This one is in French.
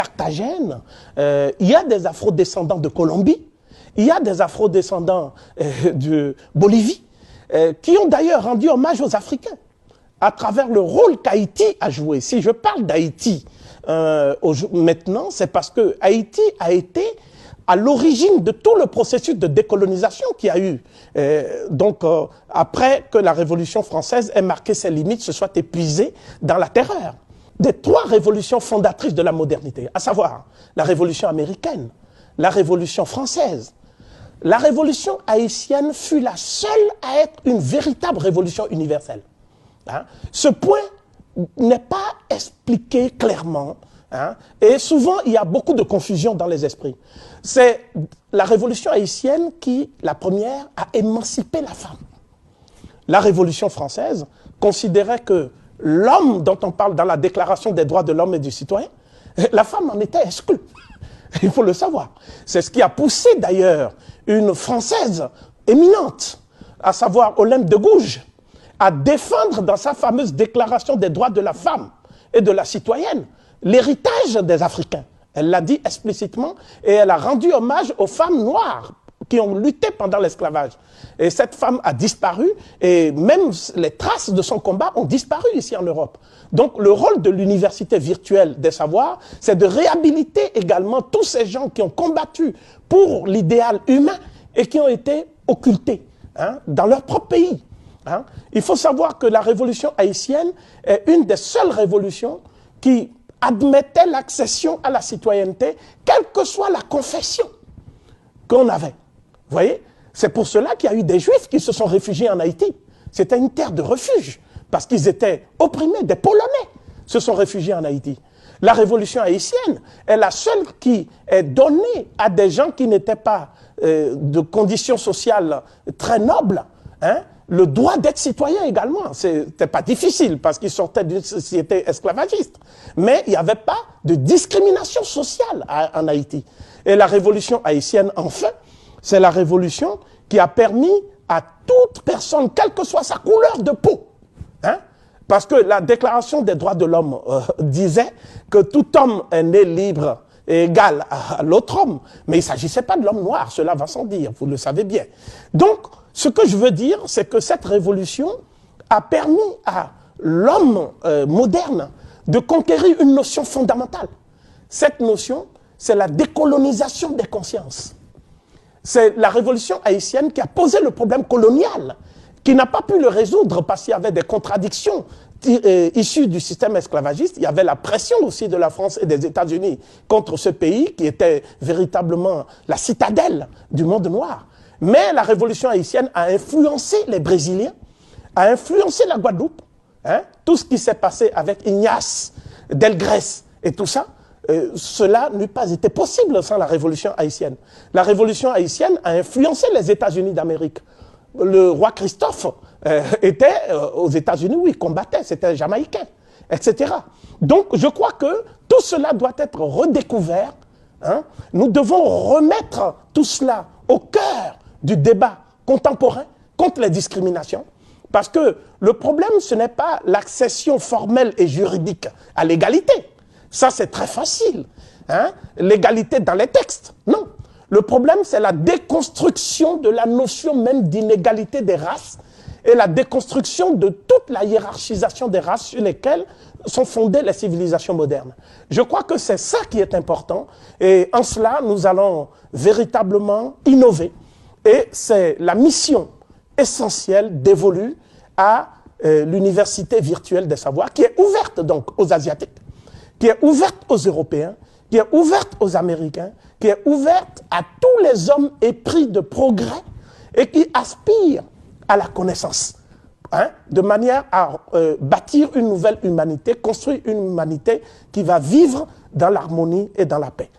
Carthagène, il y a des afro-descendants de Colombie, il y a des afro-descendants de Bolivie, qui ont d'ailleurs rendu hommage aux Africains à travers le rôle qu'Haïti a joué. Si je parle d'Haïti maintenant, c'est parce que Haïti a été à l'origine de tout le processus de décolonisation qu'il y a eu. Après que la Révolution française ait marqué ses limites, se soit épuisée dans la terreur. Des trois révolutions fondatrices de la modernité, à savoir la Révolution américaine, la Révolution française. La Révolution haïtienne fut la seule à être une véritable révolution universelle. Hein? Ce point n'est pas expliqué clairement, hein? Et souvent il y a beaucoup de confusion dans les esprits. C'est la Révolution haïtienne qui, la première, a émancipé la femme. La Révolution française considérait que l'homme dont on parle dans la Déclaration des droits de l'homme et du citoyen, la femme en était exclue. Il faut le savoir. C'est ce qui a poussé d'ailleurs une Française éminente, à savoir Olympe de Gouges, à défendre dans sa fameuse Déclaration des droits de la femme et de la citoyenne l'héritage des Africains. Elle l'a dit explicitement et elle a rendu hommage aux femmes noires qui ont lutté pendant l'esclavage. Et cette femme a disparu et même les traces de son combat ont disparu ici en Europe. Donc le rôle de l'université virtuelle des savoirs, c'est de réhabiliter également tous ces gens qui ont combattu pour l'idéal humain et qui ont été occultés, hein, dans leur propre pays. Hein. Il faut savoir que la révolution haïtienne est une des seules révolutions qui admettait l'accession à la citoyenneté, quelle que soit la confession qu'on avait. Vous voyez? C'est pour cela qu'il y a eu des Juifs qui se sont réfugiés en Haïti. C'était une terre de refuge, parce qu'ils étaient opprimés. Des Polonais se sont réfugiés en Haïti. La révolution haïtienne est la seule qui est donnée à des gens qui n'étaient pas de conditions sociales très nobles, hein, le droit d'être citoyen également. C'était pas difficile parce qu'ils sortaient d'une société esclavagiste. Mais il n'y avait pas de discrimination sociale en Haïti. Et la révolution haïtienne, enfin, c'est la révolution qui a permis à toute personne, quelle que soit sa couleur de peau, hein, parce que la Déclaration des droits de l'homme disait que tout homme est né libre et égal à l'autre homme. Mais il ne s'agissait pas de l'homme noir, cela va sans dire, vous le savez bien. Donc, ce que je veux dire, c'est que cette révolution a permis à l'homme moderne de conquérir une notion fondamentale. Cette notion, c'est la décolonisation des consciences. C'est la révolution haïtienne qui a posé le problème colonial, qui n'a pas pu le résoudre parce qu'il y avait des contradictions issues du système esclavagiste. Il y avait la pression aussi de la France et des États-Unis contre ce pays qui était véritablement la citadelle du monde noir. Mais la révolution haïtienne a influencé les Brésiliens, a influencé la Guadeloupe. Hein, tout ce qui s'est passé avec Ignace, Delgrès et tout ça, cela n'eût pas été possible sans la révolution haïtienne. La révolution haïtienne a influencé les États-Unis d'Amérique. Le roi Christophe était aux États-Unis où il combattait, c'était un Jamaïcain, etc. Donc je crois que tout cela doit être redécouvert. Hein. Nous devons remettre tout cela au cœur du débat contemporain contre les discriminations. Parce que le problème, ce n'est pas l'accession formelle et juridique à l'égalité. Ça, c'est très facile. Hein? L'égalité dans les textes. Non. Le problème, c'est la déconstruction de la notion même d'inégalité des races et la déconstruction de toute la hiérarchisation des races sur lesquelles sont fondées les civilisations modernes. Je crois que c'est ça qui est important et en cela, nous allons véritablement innover. Et c'est la mission essentielle dévolue à l'université virtuelle des savoirs qui est ouverte donc aux Asiatiques, qui est ouverte aux Européens, qui est ouverte aux Américains, qui est ouverte à tous les hommes épris de progrès et qui aspirent à la connaissance, hein, de manière à bâtir une nouvelle humanité, construire une humanité qui va vivre dans l'harmonie et dans la paix.